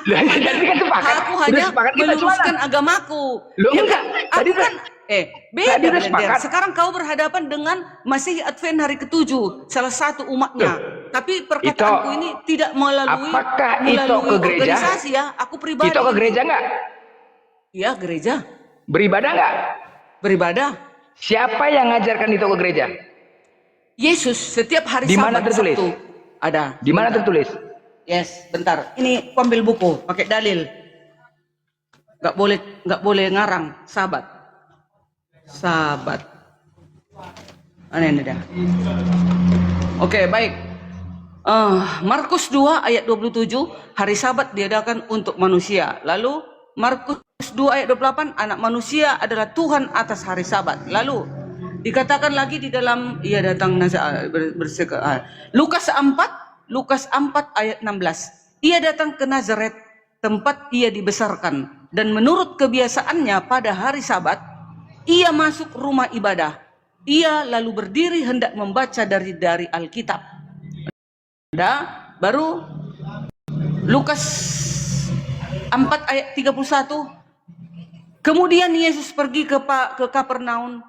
Lah, tadi kan sepakat. Aku Udah hanya sepakat kita meluruskan gimana? agamaku. Loh, Ya enggak. kan? Tadi Aku kan beda tadi udah Belender. sepakat. Sekarang kau berhadapan dengan Masih Advent hari ke-7, salah satu umatnya. Tapi perkataanku ini tidak melalui apakah itu ke gereja? organisasi ya. Aku pribadi. Itu ke gereja enggak? Iya, gereja. Beribadah enggak? Beribadah. Siapa yang ngajarkan itu ke gereja? Yesus setiap hari Di mana Sabat tertulis? Sabtu ada. Di mana tertulis? Yes, bentar. Ini aku ambil buku, pakai dalil. Nggak boleh ngarang. Sabat. Ini dah. Oke, baik. Markus 2 ayat 27, hari Sabat diadakan untuk manusia. Lalu Markus 2 ayat 28, anak manusia adalah Tuhan atas hari Sabat. Lalu dikatakan lagi di dalam Lukas 4 ayat 16. Ia datang ke Nazaret, tempat ia dibesarkan, dan menurut kebiasaannya pada hari Sabat ia masuk rumah ibadah. Ia lalu berdiri hendak membaca dari Alkitab. Baru Lukas 4 ayat 31. Kemudian Yesus pergi ke Kapernaum,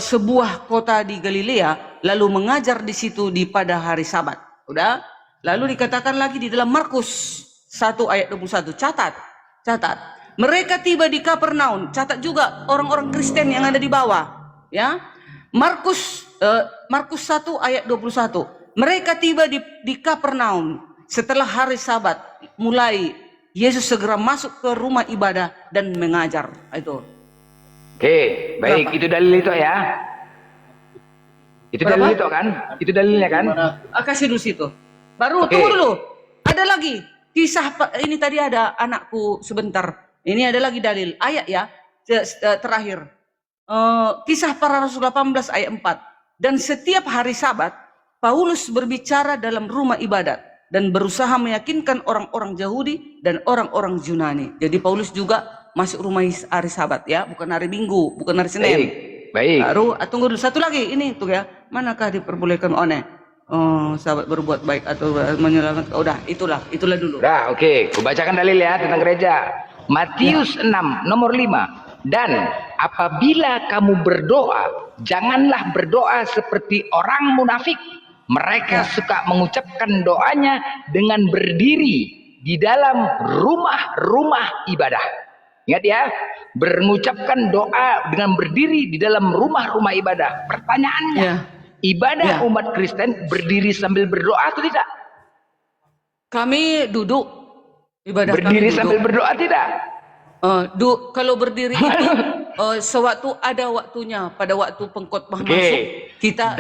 sebuah kota di Galilea, lalu mengajar di situ pada hari Sabat. Udah? Lalu dikatakan lagi di dalam Markus 1 ayat 21. Catat. Mereka tiba di Kapernaum. Catat juga orang-orang Kristen yang ada di bawah, ya. Markus 1 ayat 21. Mereka tiba di Kapernaum setelah hari Sabat. Mulai Yesus segera masuk ke rumah ibadah dan mengajar. Itu. Oke, baik. Itu dalil itu ya. Itu dalil itu kan? Itu dalilnya kan? Kasih dulu situ. Baru tunggu dulu. Ada lagi kisah ini tadi ada anakku sebentar. Ini ada lagi dalil ayat ya. Terakhir. Kisah para Rasul 18 ayat 4. Dan setiap hari Sabat Paulus berbicara dalam rumah ibadat dan berusaha meyakinkan orang-orang Yahudi dan orang-orang Yunani. Jadi Paulus juga masuk rumah hari Sabat ya, bukan hari Minggu, bukan hari Senin. Baik. Baru tunggu dulu satu lagi ini tuh ya. Manakah diperbolehkan Sabat berbuat baik atau menyelamatkan? Udah, itulah dulu. Udah, oke. Kubacakan dalil ya tentang gereja. Matius 6 nomor 5. Dan apabila kamu berdoa, janganlah berdoa seperti orang munafik. Mereka suka mengucapkan doanya dengan berdiri di dalam rumah-rumah ibadah. Ingat ya, mengucapkan doa dengan berdiri di dalam rumah-rumah ibadah. Pertanyaannya, ibadah umat Kristen berdiri sambil berdoa atau tidak? Kami duduk. Ibadah berdiri kami duduk. Sambil berdoa tidak? Kalau berdiri itu sewaktu ada waktunya, pada waktu pengkhotbah masuk, kita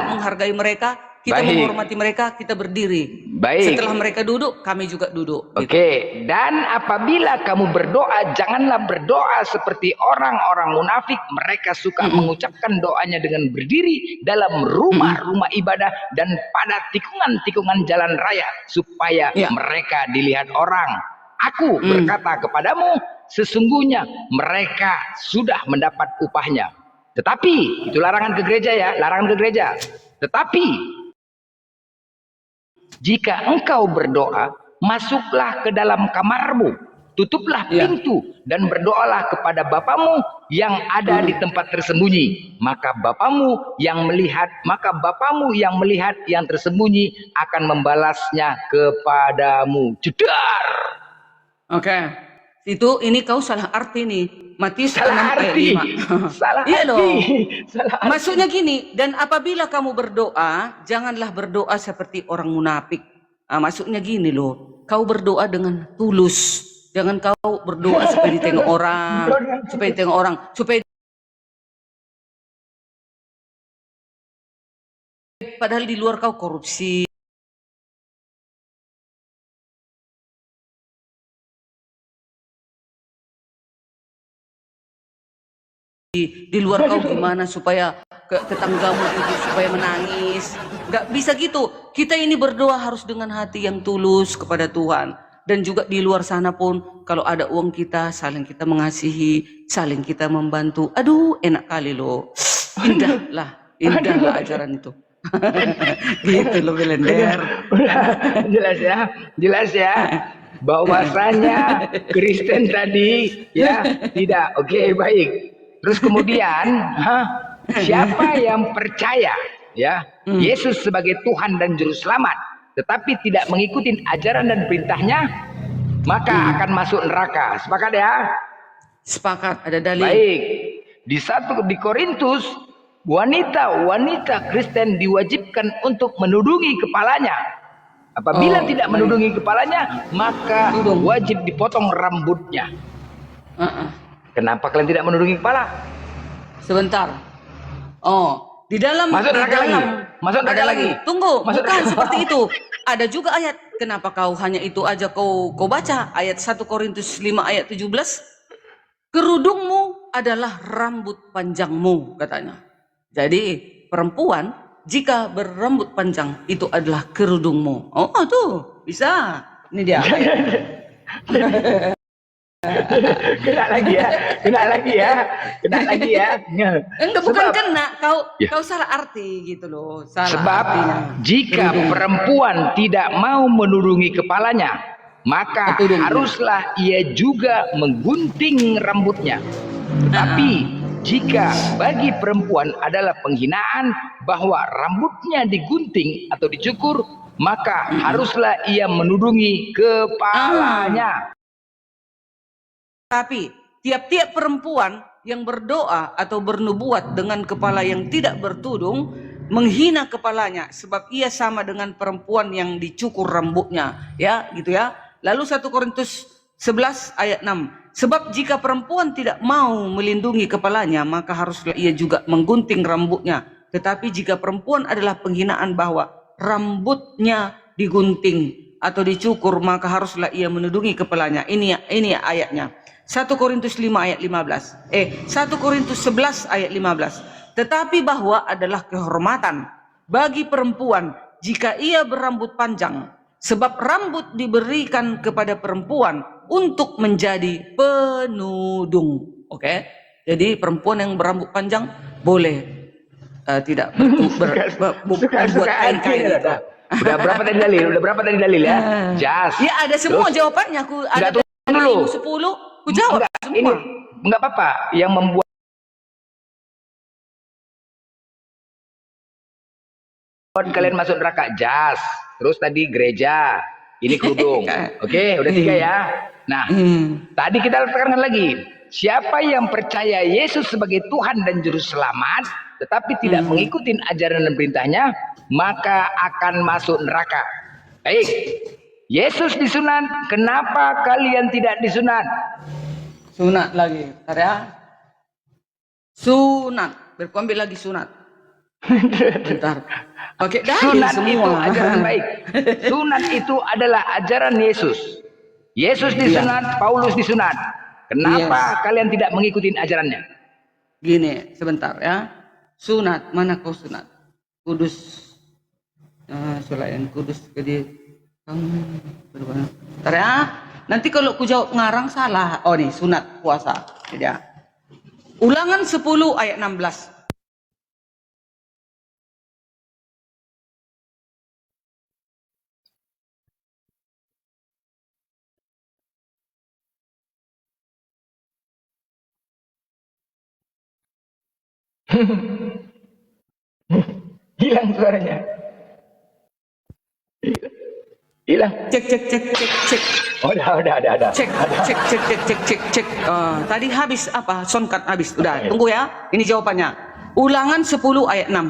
menghargai mereka, kita menghormati mereka, kita berdiri. Setelah mereka duduk, kami juga duduk. Oke. Dan apabila kamu berdoa, janganlah berdoa seperti orang-orang munafik. Mereka suka mengucapkan doanya dengan berdiri dalam rumah-rumah ibadah dan pada tikungan-tikungan jalan raya, supaya mereka dilihat orang. Aku berkata kepadamu, sesungguhnya mereka sudah mendapat upahnya. Tetapi, itu larangan ke gereja ya, larangan ke gereja. Tetapi, jika engkau berdoa, masuklah ke dalam kamarmu, tutuplah pintu, dan berdoalah kepada Bapamu yang ada di tempat tersembunyi. Maka Bapamu yang melihat yang tersembunyi akan membalasnya kepadamu. Jedar. Oke. Ini kau salah arti nih. Matius 6 ayat 5. Salah iya arti. loh. Salah arti. Maksudnya gini, dan apabila kamu berdoa, janganlah berdoa seperti orang munafik. Maksudnya gini loh, kau berdoa dengan tulus. Jangan kau berdoa supaya ditengok orang, supaya padahal di luar kau korupsi. Di luar kau gimana supaya tetanggamu itu supaya menangis. Nggak bisa gitu. Kita ini berdoa harus dengan hati yang tulus kepada Tuhan. Dan juga di luar sana pun kalau ada uang kita, saling kita mengasihi, saling kita membantu. Aduh, enak kali loh. Indahlah ajaran itu. Gitu loh, Belender. Jelas ya. bahwasanya Kristen tadi ya tidak. Oke, baik. Terus kemudian, siapa yang percaya ya Yesus sebagai Tuhan dan Juru Selamat, tetapi tidak mengikuti ajaran dan perintahnya, maka akan masuk neraka. Sepakat ya? Sepakat, ada dalil. Baik. Di Korintus, wanita-wanita Kristen diwajibkan untuk menudungi kepalanya. Apabila tidak menudungi kepalanya, maka wajib dipotong rambutnya. Kenapa kalian tidak menudungi kepala? Sebentar. Oh, di dalam Masuk neraka lagi. Masuk neraka ada lagi. Tunggu, Masuk bukan neraka. seperti itu. Ada juga ayat. Kenapa kau hanya itu aja kau baca? Ayat 1 Korintus 5 ayat 17. Kerudungmu adalah rambut panjangmu, katanya. Jadi perempuan jika berambut panjang itu adalah kerudungmu. Oh tuh bisa. Ini dia. Kena lagi ya. Enggak, bukan kena. Kau salah arti gitu loh. Salah Sebab artinya. jika perempuan tidak mau menudungi kepalanya, maka haruslah ia juga menggunting rambutnya. Tapi jika bagi perempuan adalah penghinaan bahwa rambutnya digunting atau dicukur, maka haruslah ia menudungi kepalanya. Tapi tiap-tiap perempuan yang berdoa atau bernubuat dengan kepala yang tidak bertudung menghina kepalanya, sebab ia sama dengan perempuan yang dicukur rambutnya, ya gitu ya. Lalu 1 Korintus 11 ayat 6. Sebab jika perempuan tidak mau melindungi kepalanya, maka haruslah ia juga menggunting rambutnya. Tetapi jika perempuan adalah penghinaan bahwa rambutnya digunting atau dicukur, maka haruslah ia menudungi kepalanya. Ini ayatnya. 1 Korintus 5 ayat 15. 1 Korintus 11 ayat 15. Tetapi bahwa adalah kehormatan bagi perempuan jika ia berambut panjang, sebab rambut diberikan kepada perempuan untuk menjadi penudung. Oke? Jadi perempuan yang berambut panjang boleh tidak berbuat kain-kain itu. Udah berapa tadi dalil ya? Jas. Ya ada semua jawabannya. Aku ada dulu. 10. Ku jawab semua. Ini enggak apa-apa yang membuat kalian masuk neraka. Jas. Terus tadi gereja. Ini kerudung. Oke, udah 3 ya. Nah, tadi kita tekankan lagi. Siapa yang percaya Yesus sebagai Tuhan dan Juru Selamat, tetapi tidak mengikuti ajaran dan perintahnya, maka akan masuk neraka. Baik. Yesus disunat, kenapa kalian tidak disunat? Sunat lagi, bentar ya. Sunat, berkuambil lagi sunat. Bentar. Oke, sunat semua. Itu ajaran baik. Sunat itu adalah ajaran Yesus. Yesus disunat, Paulus disunat. Kenapa kalian tidak mengikuti ajarannya? Gini, sebentar ya. Sunat, mana kau sunat? Kudus. Selain kudus ke dia. Bentar ya. Nanti kalau ku jawab ngarang salah. Oh nih, sunat puasa. Jadi ya. Ulangan 10 ayat 16. Hilang suaranya. Hilang. Cek. Oh, udah. Cek. Tadi habis apa? Soundcard habis. Udah, tunggu ya. Ini jawabannya. Ulangan 10 ayat 6.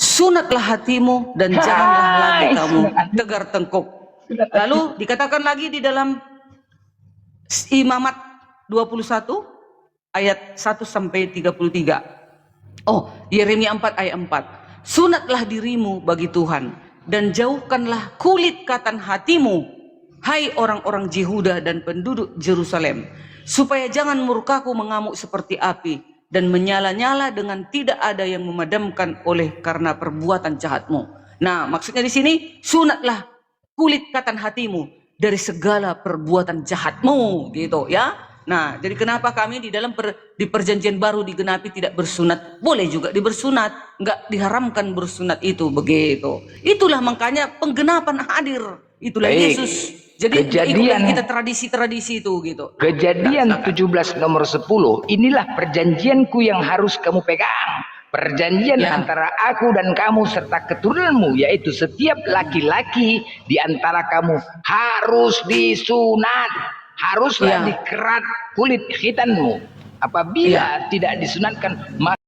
Sunatlah hatimu dan janganlah lagi kamu tegar tengkuk. Lalu dikatakan lagi di dalam Imamat 21 ayat 1 sampai 33. Oh, Yeremia 4 ayat 4. Sunatlah dirimu bagi Tuhan dan jauhkanlah kulit katan hatimu, hai orang-orang Yehuda dan penduduk Jerusalem, supaya jangan murkaku mengamuk seperti api dan menyala-nyala dengan tidak ada yang memadamkan oleh karena perbuatan jahatmu. Nah, maksudnya di sini sunatlah kulit katan hatimu dari segala perbuatan jahatmu, gitu ya. Nah, jadi kenapa kami di dalam di perjanjian baru digenapi tidak bersunat? Boleh juga dibersunat, enggak diharamkan bersunat itu, begitu. Itulah makanya penggenapan hadir. Itulah Baik. Yesus Jadi nggak ikut Kejadian- lagi kita tradisi-tradisi itu gitu. Kejadian Silakan. 17 nomor 10, inilah perjanjianku yang harus kamu pegang. Perjanjian Ya. antara aku dan kamu serta keturunanmu, yaitu setiap laki-laki di antara kamu harus disunat. Haruslah Ya. dikerat kulit khitanmu. Apabila tidak disunatkan, maka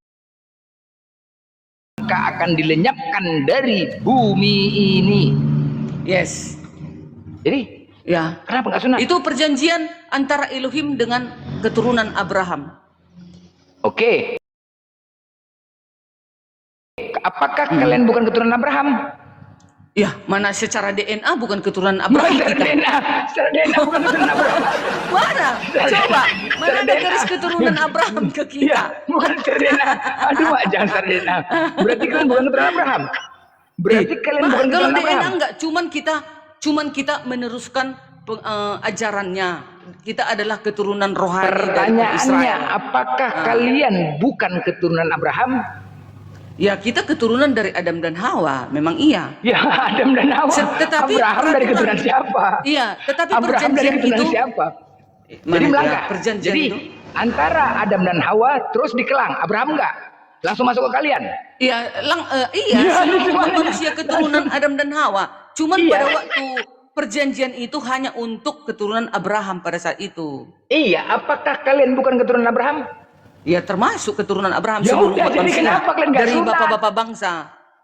akan dilenyapkan dari bumi ini. Yes. Jadi, Ya. kenapa nggak sunat? Itu perjanjian antara Elohim dengan keturunan Abraham. Oke. Apakah kalian bukan keturunan Abraham? Ya, mana secara DNA bukan keturunan Abraham Secara kita. DNA, secara DNA bukan keturunan Abraham. Mana? Coba, mana ada garis keturunan Abraham ke Iya, kita? bukan secara DNA. Aduh, Mak, jangan secara DNA. Berarti kalian bukan keturunan Abraham. Berarti kalian Mak, bukan kalau keturunan DNA Abraham. enggak, cuman kita meneruskan ajarannya. Kita adalah keturunan rohani dari Pertanyaannya, Israel. apakah kalian bukan keturunan Abraham? Ya, kita keturunan dari Adam dan Hawa, memang iya. Ya, Adam dan Hawa. Tetapi Abraham dari keturunan siapa? Iya, tetapi Abraham dari perjanjian keturunan itu siapa? Mana Jadi ya, melangkah. perjanjian Jadi itu? antara Adam dan Hawa terus dikelang. Abraham enggak? Langsung masuk ke kalian. Iya, Iya, seluruh itu umat mana? manusia keturunan Adam dan Hawa. Cuman Iya. pada waktu perjanjian itu hanya untuk keturunan Abraham pada saat itu. Iya, apakah kalian bukan keturunan Abraham? Ya termasuk keturunan Abraham Ya seluruh udah, umat jadi manusia. kenapa kalian nggak Dari sunat? bapak-bapak bangsa.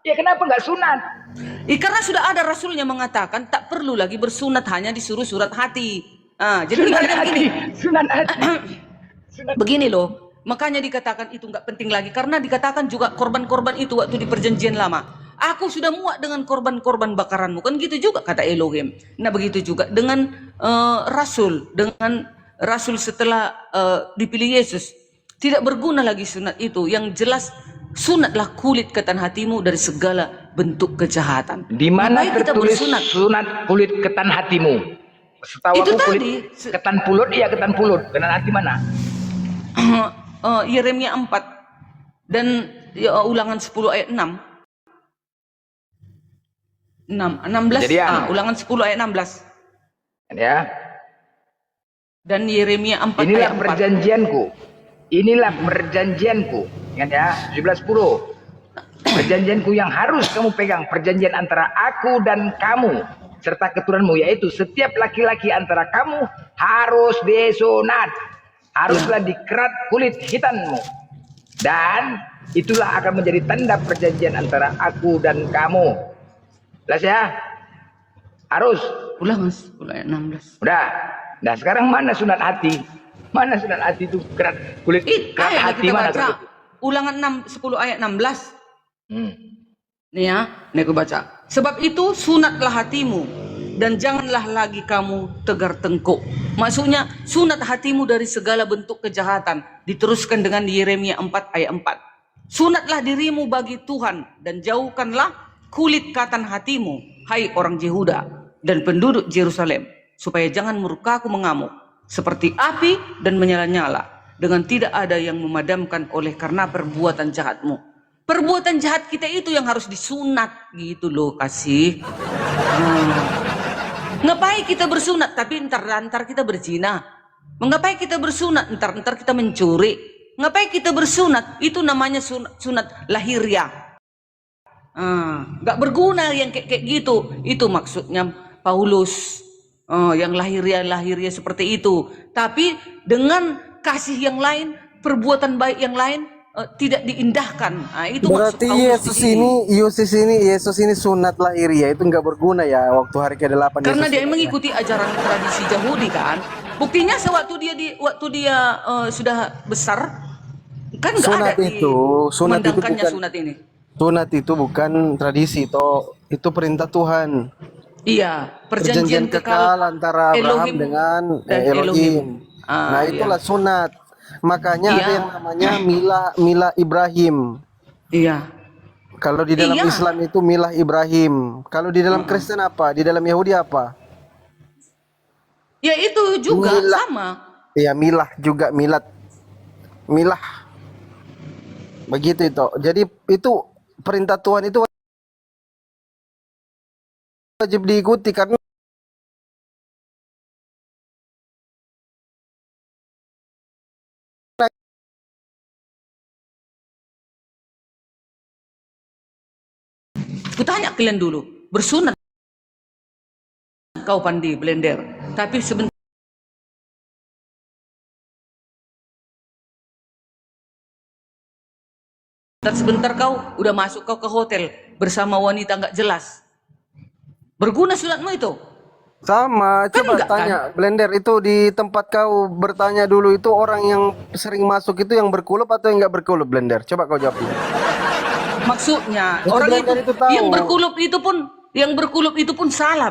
Ya kenapa nggak sunat? Karena sudah ada rasulnya mengatakan tak perlu lagi bersunat, hanya disuruh surat hati. Jadi Sunat dikatakan hati, gini, sunat hati. begini loh. Makanya dikatakan itu nggak penting lagi karena dikatakan juga korban-korban itu waktu di perjanjian lama. Aku sudah muak dengan korban-korban bakaranmu, kan gitu juga kata Elohim. Nah begitu juga dengan dengan rasul setelah dipilih Yesus, tidak berguna lagi sunat itu. Yang jelas sunatlah kulit ketan hatimu dari segala bentuk kejahatan. Di mana Ngapain kita tertulis bersunat? sunat kulit ketan hatimu? Setahu Itu aku kulit tadi. ketan pulut, iya ketan pulut. Ketan hati mana? Yeremia 4 dan ulangan 10 ayat 6. 16. Jadi Ulangan 10 ayat 16. Ya. Dan Yeremia 4 Inilah ayat 4. perjanjianku. Inilah perjanjianku. Ingat ya, 17:10. Perjanjianku yang harus kamu pegang, perjanjian antara aku dan kamu serta keturunanmu, yaitu setiap laki-laki antara kamu harus disunat. Haruslah dikerat kulit hitanmu. Dan itulah akan menjadi tanda perjanjian antara aku dan kamu. Jelas ya? Harus. Ulangan 10 ayat 16. Udah. Nah sekarang mana sunat hati? Mana sunat hati itu kerat kulit? Kerat Ayat hati kita mana? baca. Ulangan 10 ayat 16. Nih ya, nih aku baca. Sebab itu sunatlah hatimu dan janganlah lagi kamu tegar tengkuk. Maksudnya sunat hatimu dari segala bentuk kejahatan. Diteruskan dengan Yeremia 4 ayat 4. Sunatlah dirimu bagi Tuhan dan jauhkanlah kulit katan hatimu, hai orang Yehuda dan penduduk Yerusalem, supaya jangan murkaku mengamuk seperti api dan menyala-nyala dengan tidak ada yang memadamkan oleh karena perbuatan jahatmu. Perbuatan jahat kita itu yang harus disunat gitu loh, kasih. Ngapain kita bersunat tapi ntar kita berzina? Ngapain kita bersunat ntar kita mencuri? Ngapain kita bersunat? Itu namanya sunat lahiriah. Nggak berguna yang kayak gitu. Itu maksudnya Paulus. Yang lahiriah seperti itu. Tapi dengan kasih yang lain, perbuatan baik yang lain tidak diindahkan. Itu berarti Yesus ini sunat lahiriah itu nggak berguna ya waktu hari ke-8. Karena dia mengikuti ajaran tradisi Yahudi kan. Buktinya sewaktu dia sudah besar kan nggak ada kumandangkannya sunat ini. Sunat itu bukan tradisi, itu perintah Tuhan. Iya, perjanjian kekal antara Abraham dengan Elohim. Nah, itulah sunat. Makanya ada yang namanya milah Ibrahim. Iya. Kalau di dalam Islam itu milah Ibrahim. Kalau di dalam Kristen apa? Di dalam Yahudi apa? Ya itu juga sama. Iya, milah juga, milah. Begitu itu. Jadi itu perintah Tuhan itu wajib diikuti karena Kutanya kalian dulu, bersunat kau Pandi Blender, tapi sebentar kau udah masuk kau ke hotel bersama wanita nggak jelas. Berguna sunatmu itu? Sama, Kan coba enggak, tanya Blender itu di tempat kau bertanya dulu itu orang yang sering masuk itu yang berkulup atau yang nggak berkulup Blender? Coba kau jawab dulu. Maksudnya Itu orang Blender itu itu tahu. yang berkulup itu pun salah,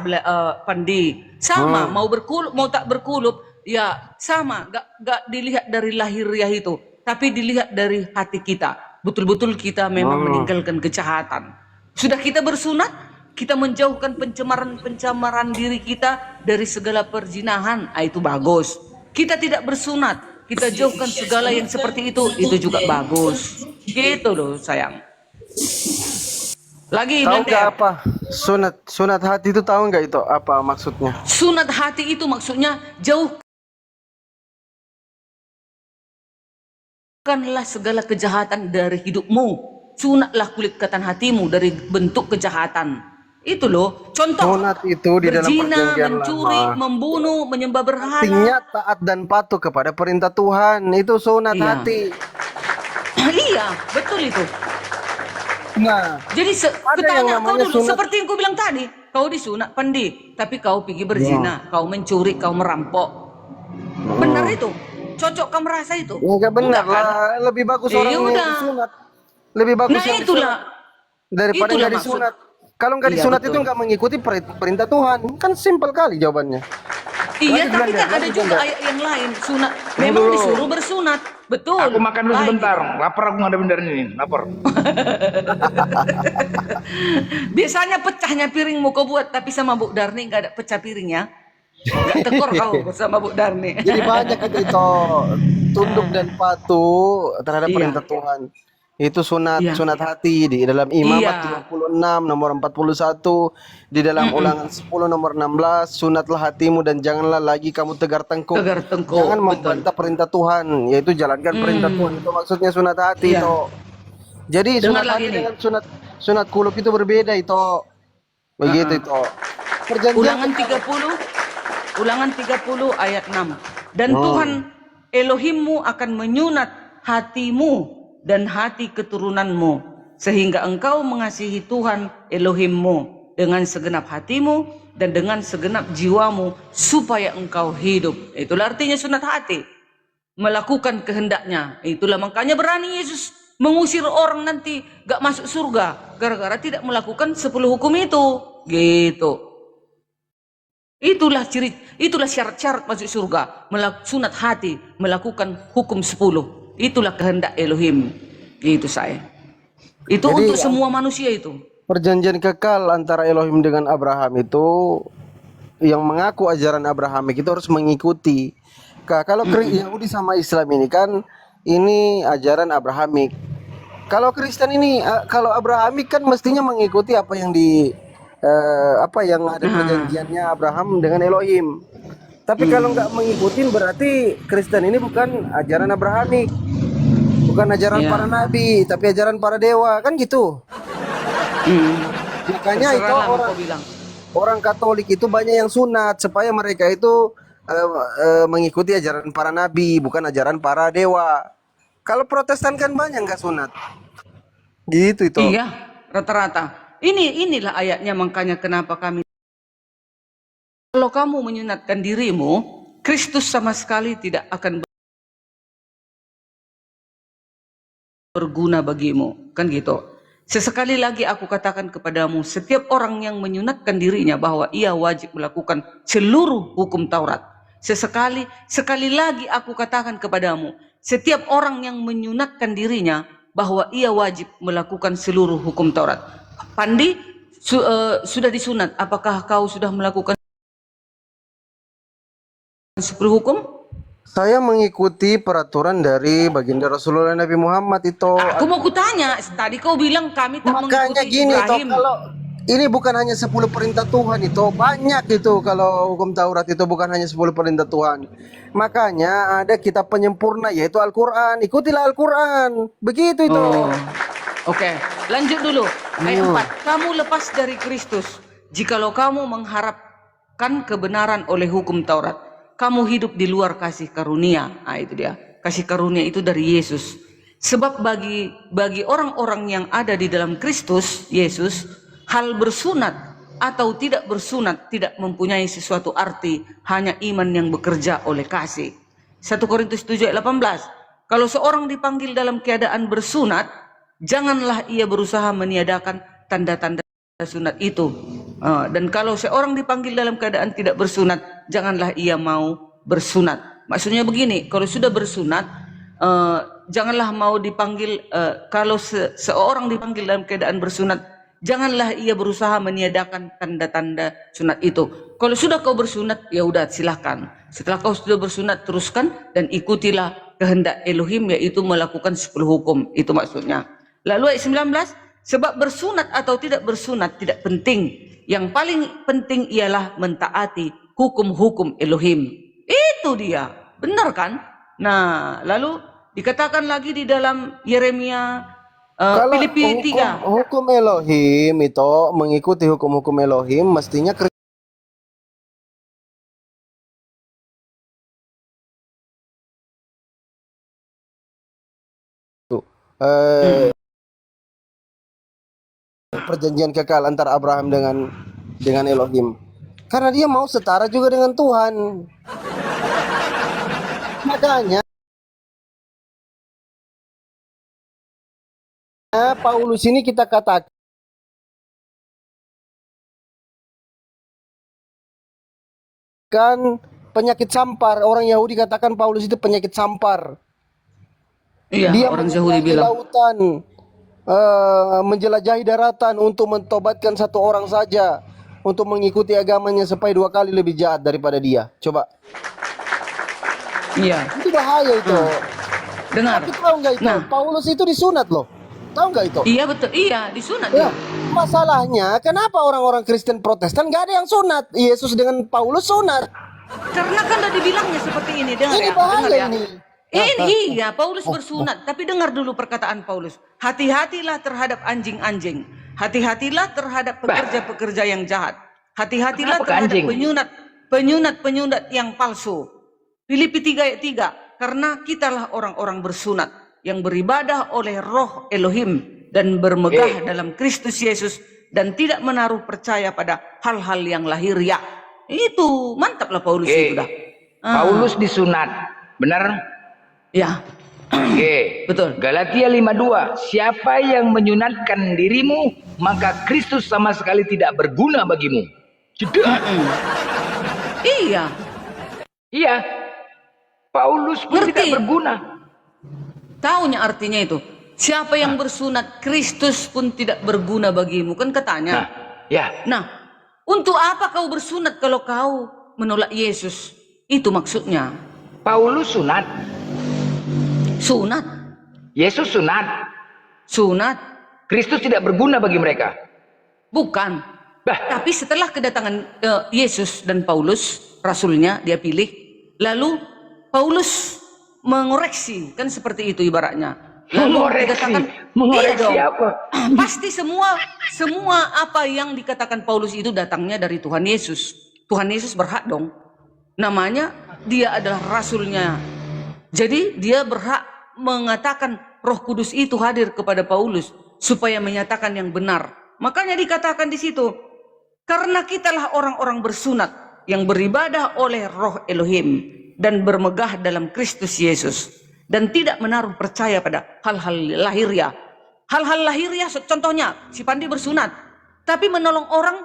Pandi. Sama, mau berkulup mau tak berkulup, ya sama, gak dilihat dari lahiriah itu, tapi dilihat dari hati kita. Betul-betul kita memang meninggalkan kejahatan. Sudah kita bersunat, kita menjauhkan pencemaran diri kita dari segala perzinahan, itu bagus. Kita tidak bersunat, kita jauhkan segala yang seperti itu juga bagus. Gitu loh sayang. Lagi Tahu nggak Blender. apa sunat hati itu, tahu nggak itu apa maksudnya? Sunat hati itu maksudnya jauhkanlah segala kejahatan dari hidupmu. Sunatlah kulitkan hatimu dari bentuk kejahatan. Itu loh, contoh. Sunat itu di dalam berzina, perjanjian mencuri, lama. membunuh, menyembah berhala. Artinya taat dan patuh kepada perintah Tuhan. Itu sunat Iya. hati. Iya, betul itu. Nah, Jadi yang kutanya kau namanya dulu, sunat- seperti yang kau bilang tadi, kau disunat Pandi, tapi kau pergi berzina, kau mencuri, kau merampok. Benar itu? Cocok kamu merasa itu? nggak benar Enggak, kan? lah. Lebih bagus orang yang udah. disunat. Lebih bagus Nah yang itulah. disunat daripada Itulah nggak maksud. disunat. Kalau nggak Iya, disunat betul. itu nggak mengikuti perintah Tuhan. Kan simpel kali jawabannya. Iya, Lanjut, tapi Blender, kan ada lanjut, juga Blender. ayat yang lain. Sunat, memang dulu. disuruh bersunat. Betul. Aku makan dulu Baik. sebentar. Lapar aku nggak ada bener ini. Lapar. Biasanya pecahnya piringmu kau buat, tapi sama Bu Darni nggak ada pecah piringnya. Nggak tekor kau bersama Bu Darni. Jadi banyak itu tunduk dan patuh terhadap Iya. perintah Tuhan. Itu sunat Iya. sunat hati di dalam Imamat Iya. 36 nomor 41, di dalam Ulangan 10 nomor 16, sunatlah hatimu dan janganlah lagi kamu tegar tengkuk. Tegar tengkuk, Jangan betul. membantah perintah Tuhan, yaitu jalankan perintah Tuhan. Itu maksudnya sunat hati Iya. itu. Jadi Dengar sunat lagi hati nih. dengan sunat kulup itu berbeda itu. Begitu itu. Perjanjian Ulangan 30 ayat 6. Dan Tuhan Elohimmu akan menyunat hatimu dan hati keturunanmu, sehingga engkau mengasihi Tuhan Elohimmu dengan segenap hatimu dan dengan segenap jiwamu, supaya engkau hidup. Itulah artinya sunat hati, melakukan kehendaknya. Itulah makanya berani Yesus mengusir orang nanti gak masuk surga gara-gara tidak melakukan 10 hukum itu. Gitu. Itulah syarat-syarat masuk surga, sunat hati, melakukan hukum 10. Itulah kehendak Elohim. Itu saya. Itu Jadi, untuk semua manusia itu. perjanjian kekal antara Elohim dengan Abraham itu, yang mengaku ajaran Abrahamik itu harus mengikuti. Kalau Yahudi sama Islam ini kan ini ajaran Abrahamik. Kalau Kristen ini kalau Abrahamik kan mestinya mengikuti apa yang apa yang ada perjanjiannya Abraham dengan Elohim. Tapi kalau nggak mengikuti berarti Kristen ini bukan ajaran Abrahamik. Bukan ajaran Iya. para nabi, tapi ajaran para dewa, kan gitu. Makanya itu Terserahlah mau kau bilang. orang Katolik itu banyak yang sunat supaya mereka itu mengikuti ajaran para nabi, bukan ajaran para dewa. Kalau Protestan kan banyak nggak sunat. Gitu itu. Iya, rata-rata. Inilah ayatnya, makanya kenapa kami, kalau kamu menyunatkan dirimu, Kristus sama sekali tidak akan berguna bagimu, kan gitu. Sesekali lagi aku katakan kepadamu, setiap orang yang menyunatkan dirinya bahwa ia wajib melakukan seluruh hukum Taurat. Sekali lagi aku katakan kepadamu, setiap orang yang menyunatkan dirinya bahwa ia wajib melakukan seluruh hukum Taurat. Pandi, sudah disunat, apakah kau sudah melakukan 10 hukum? Saya mengikuti peraturan dari baginda Rasulullah Nabi Muhammad itu. Aku mau kutanya, tadi kau bilang kami tak Makanya mengikuti gini toh, Ibrahim. kalau ini bukan hanya 10 perintah Tuhan itu, banyak itu kalau hukum Taurat itu bukan hanya 10 perintah Tuhan. Makanya ada kitab penyempurna yaitu Al-Qur'an. Ikutilah Al-Qur'an. Begitu itu. Oke, lanjut dulu. Ayat 4, kamu lepas dari Kristus, jikalau kamu mengharapkan kebenaran oleh hukum Taurat, kamu hidup di luar kasih karunia. Nah, itu dia. Kasih karunia itu dari Yesus. Sebab bagi orang-orang yang ada di dalam Kristus Yesus, hal bersunat atau tidak bersunat tidak mempunyai sesuatu arti, hanya iman yang bekerja oleh kasih. 1 Korintus 7 ayat 18. Kalau seorang dipanggil dalam keadaan bersunat, janganlah ia berusaha meniadakan tanda-tanda sunat itu. Dan kalau seorang dipanggil dalam keadaan tidak bersunat, janganlah ia mau bersunat. Maksudnya begini, kalau sudah bersunat, janganlah mau dipanggil, kalau seorang dipanggil dalam keadaan bersunat, janganlah ia berusaha meniadakan tanda-tanda sunat itu. Kalau sudah kau bersunat, ya udah silahkan. Setelah kau sudah bersunat, teruskan dan ikutilah kehendak Elohim, yaitu melakukan 10 hukum. Itu maksudnya. Lalu ayat 19, sebab bersunat atau tidak bersunat tidak penting. Yang paling penting ialah mentaati hukum-hukum Elohim. Itu dia. Benar kan? Nah, lalu dikatakan lagi di dalam Yeremia, Kalau Filipi 3. hukum Elohim itu mengikuti hukum-hukum Elohim mestinya perjanjian kekal antara Abraham dengan Elohim. Karena dia mau setara juga dengan Tuhan. Makanya Paulus ini kita katakan penyakit sampar. Orang Yahudi katakan Paulus itu penyakit sampar. Iya, Dia orang Yahudi menjelajahi bilang. lautan, menjelajahi daratan untuk mentobatkan satu orang saja, untuk mengikuti agamanya supaya 2 kali lebih jahat daripada dia. Coba, Iya, itu bahaya itu. dengar. Tapi tahu nggak itu? Nah. Paulus itu disunat loh. Tahu nggak itu? Iya betul, iya disunat Ya, dia. masalahnya kenapa orang-orang Kristen Protestan nggak ada yang sunat? Yesus dengan Paulus sunat. Karena kan udah dibilangnya seperti ini, dengar Ini ya, bahaya dengar ya. ini. Ini iya, Paulus bersunat, tapi dengar dulu perkataan Paulus. Hati-hatilah terhadap anjing-anjing. Hati-hatilah terhadap pekerja-pekerja yang jahat. Hati-hatilah Kenapa ke terhadap anjing? penyunat-penyunat yang palsu. Filipi 3 ayat 3, karena kitalah orang-orang bersunat yang beribadah oleh roh Elohim dan bermegah dalam Kristus Yesus dan tidak menaruh percaya pada hal-hal yang lahiriah. Itu mantaplah Paulus itu dah. Paulus disunat. Benar? Ya, Oke. betul. Galatia 5:2. Siapa yang menyunatkan dirimu, maka Kristus sama sekali tidak berguna bagimu. Jeda. Iya, Iya. Paulus pun Ngerti. tidak berguna. taunya artinya itu. Siapa yang bersunat, Kristus pun tidak berguna bagimu. Kan katanya. Nah, ya. Nah, untuk apa kau bersunat kalau kau menolak Yesus? Itu maksudnya. Paulus sunat. Sunat. Yesus sunat. Sunat. Kristus tidak berguna bagi mereka. Bukan. Bah, Tapi setelah kedatangan Yesus dan Paulus, rasulnya dia pilih. Lalu Paulus mengoreksi. Kan seperti itu ibaratnya. Lalu dikatakan, mengoreksi iya dong. apa? Pasti semua apa yang dikatakan Paulus itu datangnya dari Tuhan Yesus. Tuhan Yesus berhak dong. Namanya dia adalah rasulnya. Jadi dia berhak mengatakan Roh Kudus itu hadir kepada Paulus supaya menyatakan yang benar. Makanya dikatakan di situ, karena kitalah orang-orang bersunat yang beribadah oleh Roh Elohim dan bermegah dalam Kristus Yesus dan tidak menaruh percaya pada hal-hal lahiriah. Hal-hal lahiriah contohnya si Pandi bersunat, tapi menolong orang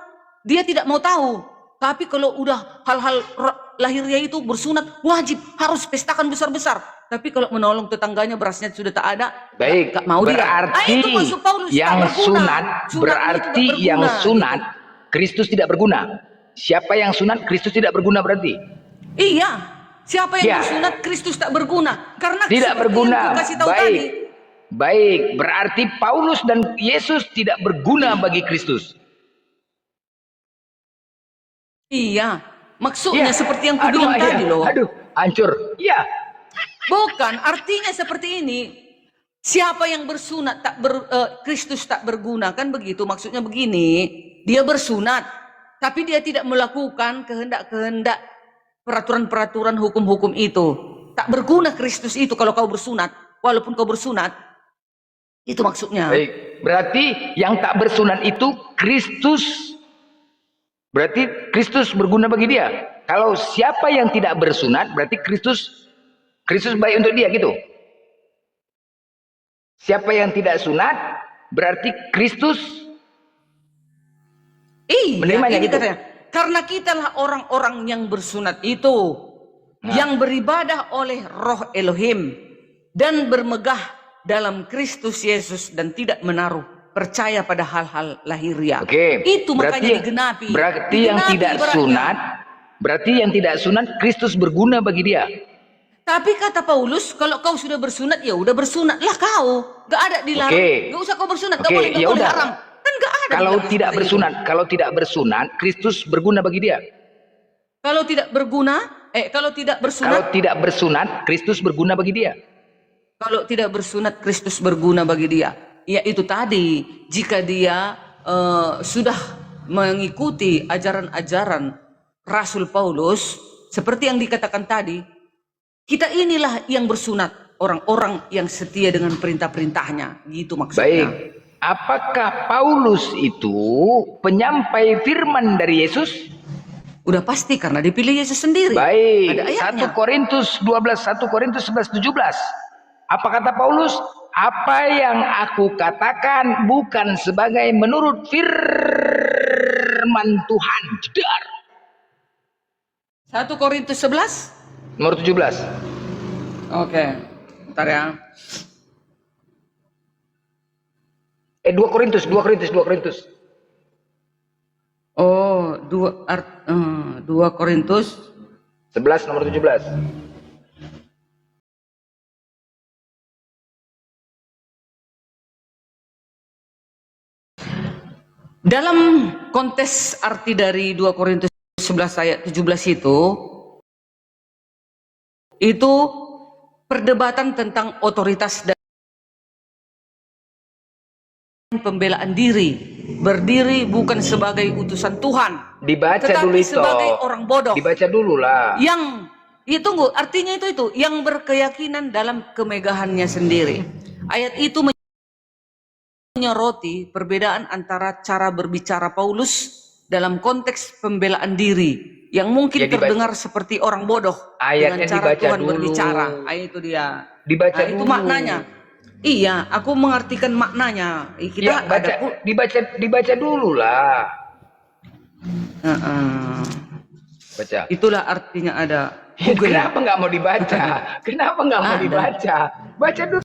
dia tidak mau tahu. Tapi kalau udah hal-hal lahiriah itu bersunat wajib harus pestakan besar-besar. Tapi kalau menolong tetangganya berasnya sudah tak ada, Baik, gak mau dia. berarti Itu maksud Paulus, yang tak berguna. sunat, Sunat berarti itu tak yang berguna. sunat, Kristus tidak berguna. Siapa yang sunat, Kristus tidak berguna berarti? Iya, siapa yang Ya. bersunat Kristus tak berguna. Karena Tidak seperti berguna. yang ku kasih tahu Baik. tadi. Baik, berarti Paulus dan Yesus tidak berguna bagi Kristus. Iya, maksudnya Ya. seperti yang ku Aduh, bilang ayah. tadi loh. Aduh, hancur. Iya. Bukan, artinya seperti ini. Siapa yang bersunat Kristus tak berguna, kan begitu? Maksudnya begini, dia bersunat, tapi dia tidak melakukan kehendak-kehendak peraturan-peraturan hukum-hukum itu. Tak berguna Kristus itu kalau kau bersunat, walaupun kau bersunat. Itu maksudnya. Baik, berarti yang tak bersunat itu Kristus. Berarti Kristus berguna bagi dia. Kalau siapa yang tidak bersunat, berarti Kristus baik untuk dia gitu. Siapa yang tidak sunat, berarti Kristus menerimanya ini gitu. katanya. Karena kitalah orang-orang yang bersunat itu, yang beribadah oleh Roh Elohim dan bermegah dalam Kristus Yesus dan tidak menaruh percaya pada hal-hal lahiriah. Oke. Itu makanya digenapi. Berarti yang tidak sunat, berarti yang tidak sunat Kristus berguna bagi dia. Tapi kata Paulus, kalau kau sudah bersunat, ya udah bersunatlah kau. Gak ada dilarang. Gak usah kau bersunat, gak boleh, gak boleh haram. Kan gak ada. Kalau tidak bersunat, Kristus berguna bagi dia. Kalau tidak bersunat, Kristus berguna bagi dia. Kalau tidak bersunat, Kristus berguna bagi dia. Ya itu tadi, jika dia sudah mengikuti ajaran-ajaran Rasul Paulus, seperti yang dikatakan tadi, kita inilah yang bersunat, orang-orang yang setia dengan perintah-perintahnya, gitu maksudnya. Baik, apakah Paulus itu penyampai firman dari Yesus? Udah pasti karena dipilih Yesus sendiri. Baik, ada ayatnya. 1 Korintus 12, 1 Korintus 11, 17. Apa kata Paulus? Apa yang aku katakan bukan sebagai menurut firman Tuhan. Jedar. 1 Korintus 11? Nomor 17. Oke, bentar ya. 2 Korintus. Oh, 2 Korintus 11 nomor 17. Dalam konteks arti dari 2 Korintus 11 ayat 17 itu perdebatan tentang otoritas dan pembelaan diri. Berdiri bukan sebagai utusan Tuhan, Dibaca tetapi dulu itu. sebagai orang bodoh. Dibaca dulu lah. Yang tunggu, artinya itu yang berkeyakinan dalam kemegahannya sendiri. Ayat itu menyoroti perbedaan antara cara berbicara Paulus dalam konteks pembelaan diri yang mungkin terdengar seperti orang bodoh ayatnya dengan cara Tuhan dulu. berbicara. Itu dia. Dibaca dulu. Itu maknanya. Iya, aku mengartikan maknanya. Kita dibaca dulu lah. Baca. Itulah artinya ada. Kenapa nggak mau dibaca? Kenapa nggak mau dibaca? Baca dulu.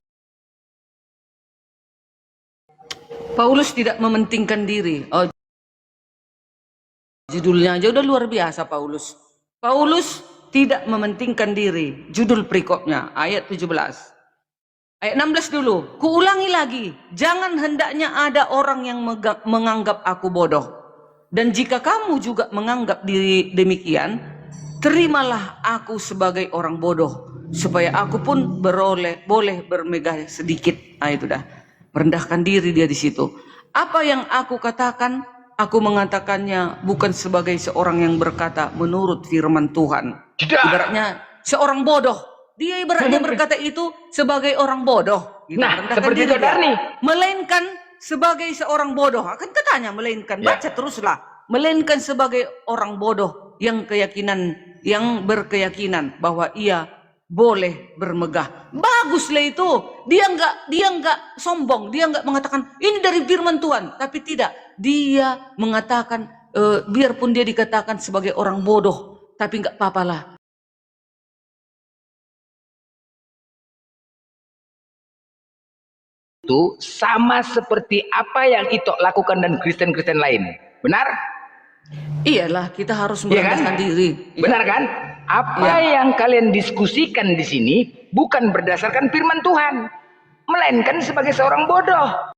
Paulus tidak mementingkan diri. Oh, judulnya aja udah luar biasa Paulus. Paulus tidak mementingkan diri. Judul perikopnya ayat 17. Ayat 16 dulu. Kuulangi lagi. Jangan hendaknya ada orang yang menganggap aku bodoh. Dan jika kamu juga menganggap diri demikian, terimalah aku sebagai orang bodoh, supaya aku pun boleh bermegah sedikit. Itu dah. Merendahkan diri dia di situ. Apa yang aku katakan, aku mengatakannya bukan sebagai seorang yang berkata menurut firman Tuhan. Ibaratnya seorang bodoh. Dia ibaratnya berkata itu sebagai orang bodoh. Seperti itu nih. Melainkan sebagai seorang bodoh. Akan katanya melainkan. Baca teruslah. Melainkan sebagai orang bodoh yang berkeyakinan bahwa ia boleh bermegah. Baguslah itu. Dia enggak sombong. Dia enggak mengatakan ini dari firman Tuhan. Tapi tidak. Dia mengatakan biarpun dia dikatakan sebagai orang bodoh, tapi enggak apa-apalah. Itu sama seperti apa yang Ito lakukan dan Kristen-Kristen lain. Benar? Iyalah, kita harus merendahkan diri. Benar kan? Apa yang kalian diskusikan di sini bukan berdasarkan firman Tuhan, melainkan sebagai seorang bodoh.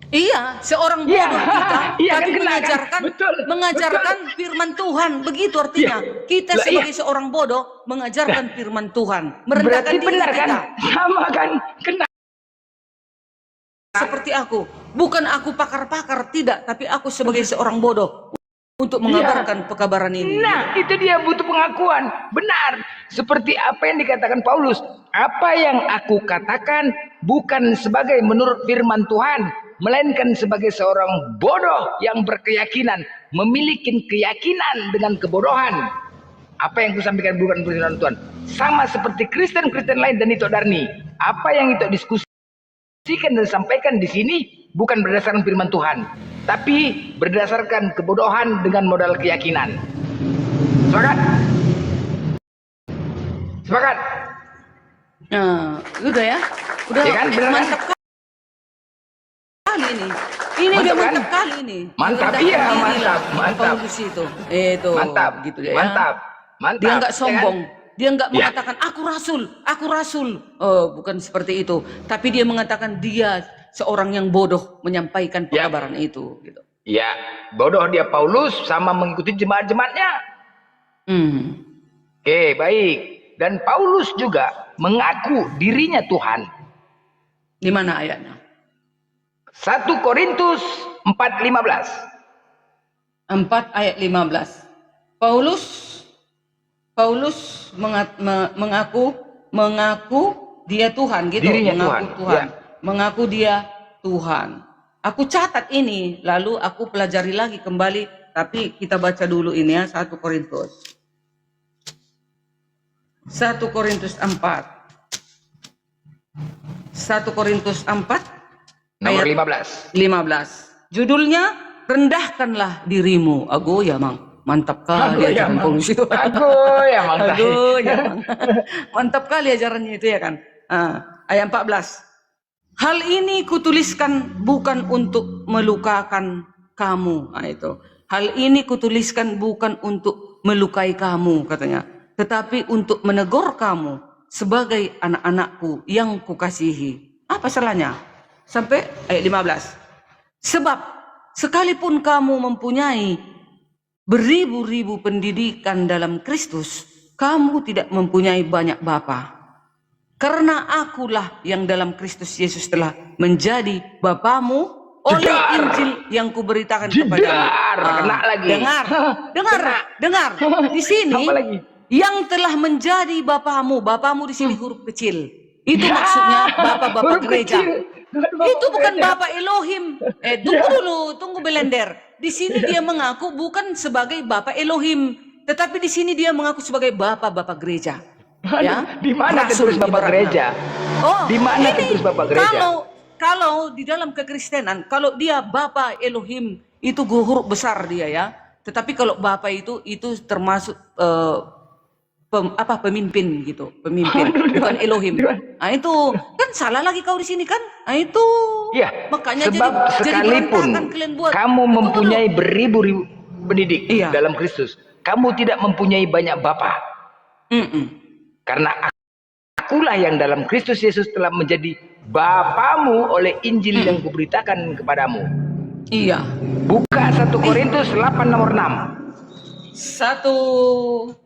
Iya, seorang bodoh Iya, kita, iya kan tapi kena kan? mengajarkan Betul, mengajarkan firman Tuhan. Begitu artinya. Kita Lah, sebagai seorang bodoh mengajarkan firman Tuhan, merendahkan Berarti diri benar kan? kita. Sama kan? Kena. Seperti aku, bukan aku pakar-pakar, tidak, tapi aku sebagai seorang bodoh untuk Iya. mengabarkan pekabaran ini. Nah, itu dia butuh pengakuan. Benar. Seperti apa yang dikatakan Paulus. Apa yang aku katakan bukan sebagai menurut firman Tuhan, melainkan sebagai seorang bodoh yang berkeyakinan, memiliki keyakinan dengan kebodohan. Apa yang kusampaikan bukan firman Tuhan. Sama seperti Kristen-Kristen lain dan itu Darni. Apa yang itu diskusikan dan sampaikan di sini bukan berdasarkan firman Tuhan, tapi berdasarkan kebodohan dengan modal keyakinan. Sepakat? Sepakat? Nah, udah ya, udah Ya kan, benar kan? mantap kali ini. Ini Mantap dia kan? mantap kali ini. Mantap, Merendahkan iya, diri mantap, lah, mantap. Paulus itu. Mantap, gitu ya. mantap, mantap. Dia nggak Ya kan? sombong. Dia nggak Ya. mengatakan aku rasul. Oh, bukan seperti itu. Tapi dia mengatakan dia seorang yang bodoh menyampaikan Ya. pekabaran itu. Gitu. Ya, bodoh dia Paulus sama mengikuti jemaat-jemaatnya. Oke, baik. Dan Paulus juga mengaku dirinya Tuhan. Di mana ayatnya? 1 Korintus 4:15. 4 ayat 15. Paulus mengaku dia Tuhan gitu. Dirinya mengaku Tuhan. Ya. Mengaku dia Tuhan. Aku catat ini, lalu aku pelajari lagi kembali, tapi kita baca dulu ini ya, 1 Korintus. 1 Korintus 4. 1 Korintus 4 Nomor ayat 15. 15. Judulnya, rendahkanlah dirimu. Ago ya mang. Mantap kali ajaran Paulus itu. Aduh ya Mang. Aduh ya mang. Mantap kali ajarannya itu ya kan. Ayat 14. Hal ini kutuliskan bukan untuk melukakan kamu. Nah, itu. Hal ini kutuliskan bukan untuk melukai kamu katanya, tetapi untuk menegur kamu sebagai anak-anakku yang kukasihi. Apa salahnya? Sampai ayat 15. Sebab sekalipun kamu mempunyai beribu-ribu pendidikan dalam Kristus, kamu tidak mempunyai banyak bapa. Karena akulah yang dalam Kristus Yesus telah menjadi bapamu oleh Jedar. Injil yang kuberitakan Jedar. kepadamu. Kena lagi. Dengar. Di sini Apa lagi? yang telah menjadi bapamu di sini huruf kecil. Itu Ya, maksudnya bapak-bapak huruf gereja. kecil. Itu bukan bapak Elohim. Tunggu belender. Di sini dia mengaku bukan sebagai bapak Elohim, tetapi di sini dia mengaku sebagai bapak-bapak gereja. Ya, Di mana rasul tertulis bapak ibaratnya. gereja? Oh, Di mana ini tertulis bapak gereja? Kalau di dalam kekristenan, kalau dia bapak Elohim itu huruf besar dia ya. Tetapi kalau bapak itu termasuk pemimpin gitu, pemimpin bukan Elohim. Nah itu kan salah lagi kau di sini kan? Nah itu. Iya. Makanya Sebab jadi sekalipun berantakan kalian buat. kamu mempunyai beribu-ribu pendidik Iya. dalam Kristus, kamu tidak mempunyai banyak bapa. Karena akulah yang dalam Kristus Yesus telah menjadi bapamu oleh Injil yang kuberitakan kepadamu. Iya. Buka 1 Korintus 8 nomor 6. 1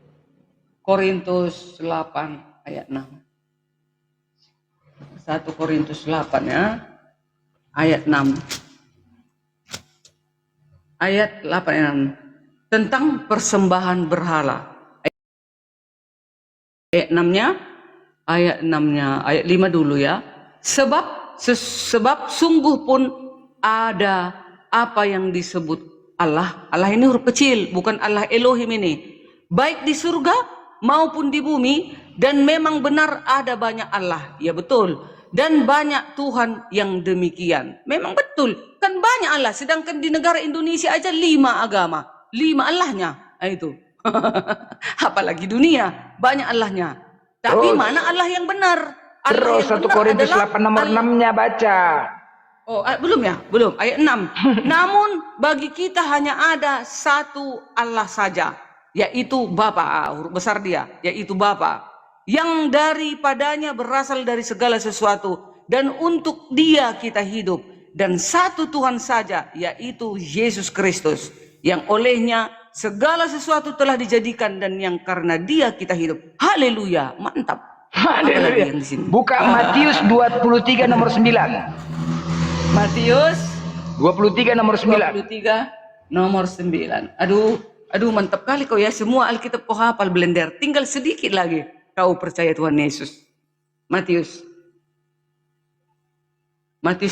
Korintus 8 ayat 6. 1 Korintus 8 ya. Ayat 6. Ayat 8 ayat 6. Tentang persembahan berhala. Ayat 6-nya, ayat 5 dulu ya. Sebab sungguh pun ada apa yang disebut Allah. Allah ini huruf kecil, bukan Allah Elohim ini. Baik di surga maupun di bumi, dan memang benar ada banyak Allah. Ya betul. Dan banyak Tuhan yang demikian. Memang betul. Kan banyak Allah. Sedangkan di negara Indonesia aja 5 agama. 5 Allahnya. Nah, itu. Apalagi dunia. Banyak Allahnya. Tapi Terus. mana Allah yang benar? Allah Terus yang 1 benar Korintus adalah 8 nomor Allah. 6-nya baca. Oh, belum ya? Belum. Ayat 6. Namun bagi kita hanya ada satu Allah saja, yaitu Bapa. Huruf besar dia, yaitu Bapa. Yang daripadanya berasal dari segala sesuatu, dan untuk dia kita hidup. dan satu Tuhan saja, yaitu Yesus Kristus, yang olehnya segala sesuatu telah dijadikan dan yang karena Dia kita hidup. Haleluya, mantap. Apa lagi yang di sini? Buka Matius 23 nomor 9. Matius 23 nomor 9. 23 nomor 9. Aduh mantap kali kau ya, semua Alkitab kau hafal blender. Tinggal sedikit lagi kau percaya Tuhan Yesus. Matius 23.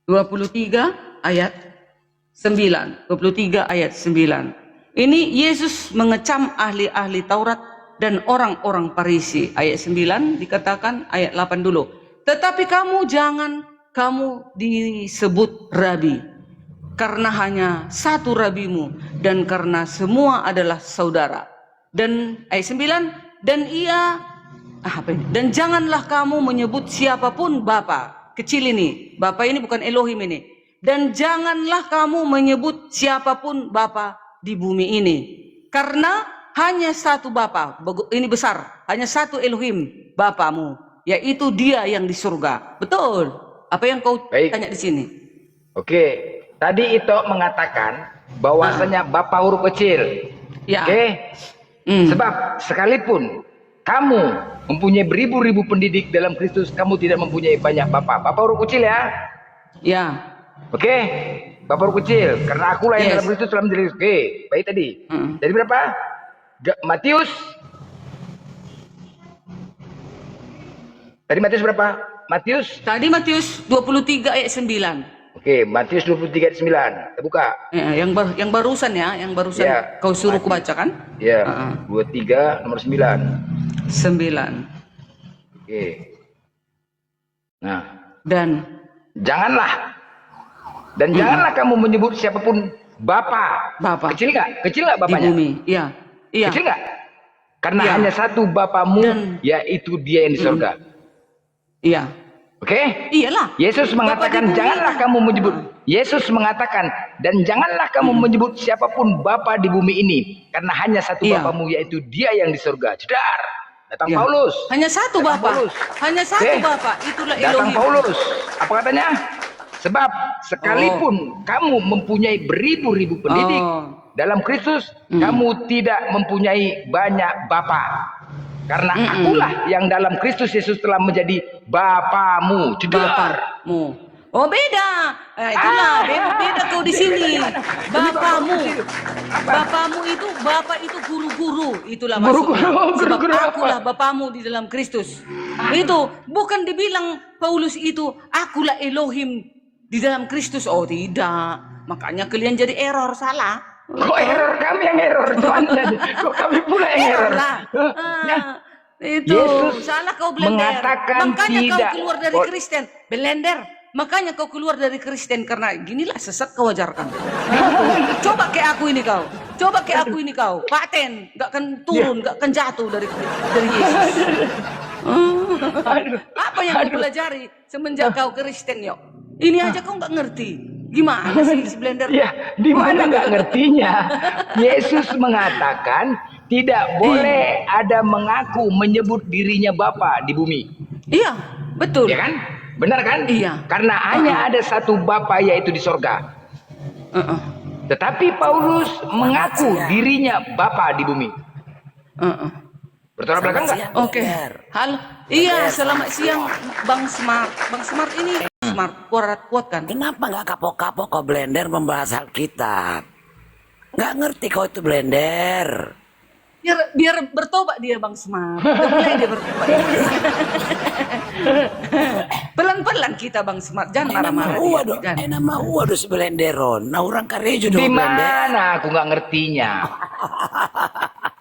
23 ayat 9. 23 ayat 9. Ini Yesus mengecam ahli-ahli Taurat dan orang-orang Farisi. Ayat 9 dikatakan, ayat 8 dulu. Tetapi kamu jangan kamu disebut rabi, karena hanya satu rabimu, dan karena semua adalah saudara. Dan ayat 9, dan janganlah kamu menyebut siapapun Bapa. Kecil ini, Bapa ini bukan Elohim ini. Dan janganlah kamu menyebut siapapun Bapa di bumi ini, karena hanya satu Bapa, ini besar, hanya satu Elohim Bapamu, yaitu Dia yang di surga. Betul? Apa yang kau tanya di sini? Oke, tadi Ito mengatakan bahwasanya Bapa huruf kecil. Ya. Oke. Sebab sekalipun kamu mempunyai beribu-ribu pendidik dalam Kristus, kamu tidak mempunyai banyak Bapa. Bapa huruf kecil ya. Ya. Oke. Bapa huruf kecil, karena akulah yang dalam Kristus telah menjadi. Oke, baik tadi. Jadi berapa? Matius. Tadi Matius berapa? Tadi Matius 23 ayat 9. Oke, Matius 23 ayat 9. Kita buka. Yang barusan ya, ya, kau suruh kubaca kan? Ya, 23 nomor 9. 9. Oke. Nah, dan janganlah kamu menyebut siapapun Bapa. Kecil nggak bapanya? Di bumi. Iya. Kecil nggak? Karena hanya satu Bapamu, yaitu Dia yang di surga. Iya. Oke? Iyalah. Yesus mengatakan janganlah kamu menyebut. Yesus mengatakan dan janganlah kamu menyebut siapapun Bapa di bumi ini, karena hanya satu Bapamu, yaitu Dia yang di surga. Jedar. Datang Paulus. Hanya satu Bapa. Hanya satu Bapa. Itulah Elohim. Datang Paulus. Apa katanya? Sebab sekalipun kamu mempunyai beribu-ribu pendidik dalam Kristus, kamu tidak mempunyai banyak Bapa. Karena akulah yang dalam Kristus Yesus telah menjadi Bapamu. Bapamu. Oh beda. Itulah beda kau di sini. Bapamu itu, Bapa itu guru-guru. Itulah maksudnya. Sebab akulah Bapamu di dalam Kristus. Itu bukan dibilang Paulus itu akulah Elohim di dalam Kristus. Oh tidak. Makanya kalian jadi error, salah. Kok error? Kami yang error, Tuhan. Kok kami pula yang error? Itu Yesus salah kau blender. Makanya tidak. kau keluar dari Kristen, blender. Makanya kau keluar dari Kristen karena ginilah sesat kau ajarkan. Coba kayak aku ini kau. Paten, nggak akan turun, nggak akan jatuh dari Yesus. Apa yang kau pelajari semenjak kau Kristen yuk? Ini aja kau nggak ngerti. Gimana sih blender? Ya, di mana nggak ngertinya? Yesus mengatakan tidak boleh ada mengaku menyebut dirinya Bapa di bumi. Iya, betul. Ya kan? Benar kan? Iya. Karena hanya ada satu Bapa, yaitu di sorga. Tetapi Paulus mengaku dirinya Bapa di bumi. Bertolak belakang nggak? Oke. Halo. Iya, selamat siang Bang Smart. Bang Smart ini smart, kuat kan? Kenapa nggak kapok-kapok kau blender membahas Alkitab? Nggak ngerti kau itu blender. Biar bertobat dia Bang Smart. Mulai dia bertobat. Pelan-pelan kita Bang Smart, jangan marah-marah. Waduh si blenderon. Nah orang karejo dong Di blender. mana aku nggak ngertinya?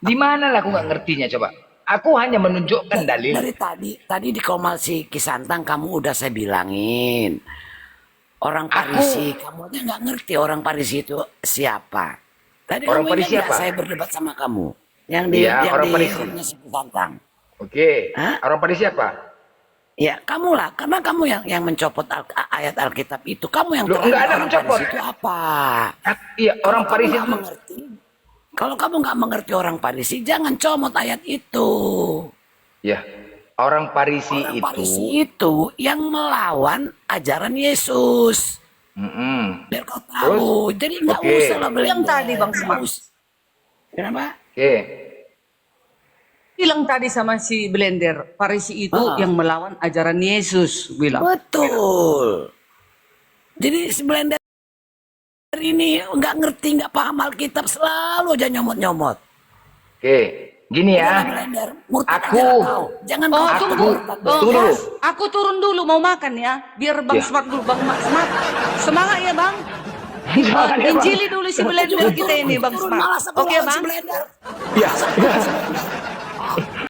Di mana lah aku nggak ngertinya coba? Aku hanya menunjukkan dalil. Dari tadi di Komal si Kisantang kamu udah saya bilangin. Orang Parisi, kamu aja nggak ngerti orang Parisi itu siapa. Tadi Orang kamu Parisi ingat nggak siapa? saya berdebat sama kamu. Yang di Orang Parisi. si Kisantang. Oke. Hah? Orang Parisi siapa? Ya kamu lah, karena kamu yang mencopot ayat Alkitab itu. Kamu yang Loh, nggak ada orang mencopot. Parisi itu apa? Iya, orang Kalau Parisi kamu nggak mengerti. Kalau kamu nggak mengerti orang Parisi, jangan comot ayat itu. Ya. Orang Farisi Orang itu. Farisi itu yang melawan ajaran Yesus. Mm-mm. Biar kau tahu. Jadi nggak Oke. usah lah Yang blender. tadi Bang Nggak Smart. usah. Kenapa? Oke. Bilang tadi sama si Blender, Farisi itu Ah. yang melawan ajaran Yesus, bilang. Betul. Jadi si blender ini nggak ngerti, nggak paham Alkitab, selalu aja nyomot-nyomot. Oke. Gini Udah, ya. blender, murtad Aku- aja lah kau. Jangan Oh, kau tunggu. murtad. Oh, Tunggu dulu. Aku turun dulu mau makan ya, biar Bang Ya. Smart dulu, Bang Smart. Semangat ya, Bang. Semangat ya, Bang. Injili dulu si Blender kita ini, Bang Turun Smart. malah sama Oke, lawan si Bang. blender. Ya.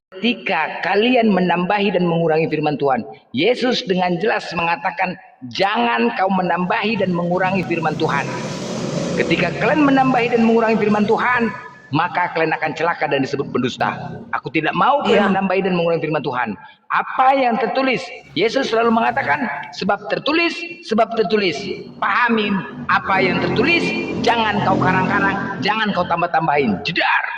Ketika kalian menambahi dan mengurangi firman Tuhan, Yesus dengan jelas mengatakan, jangan kau menambahi dan mengurangi firman Tuhan. Ketika kalian menambahi dan mengurangi firman Tuhan, maka kalian akan celaka dan disebut pendusta. Aku tidak mau kalian Iya. menambahi dan mengurangi firman Tuhan. Apa yang tertulis? Yesus selalu mengatakan, sebab tertulis, sebab tertulis. Pahamin apa yang tertulis, jangan kau karang-karang, jangan kau tambah-tambahin. Jedar.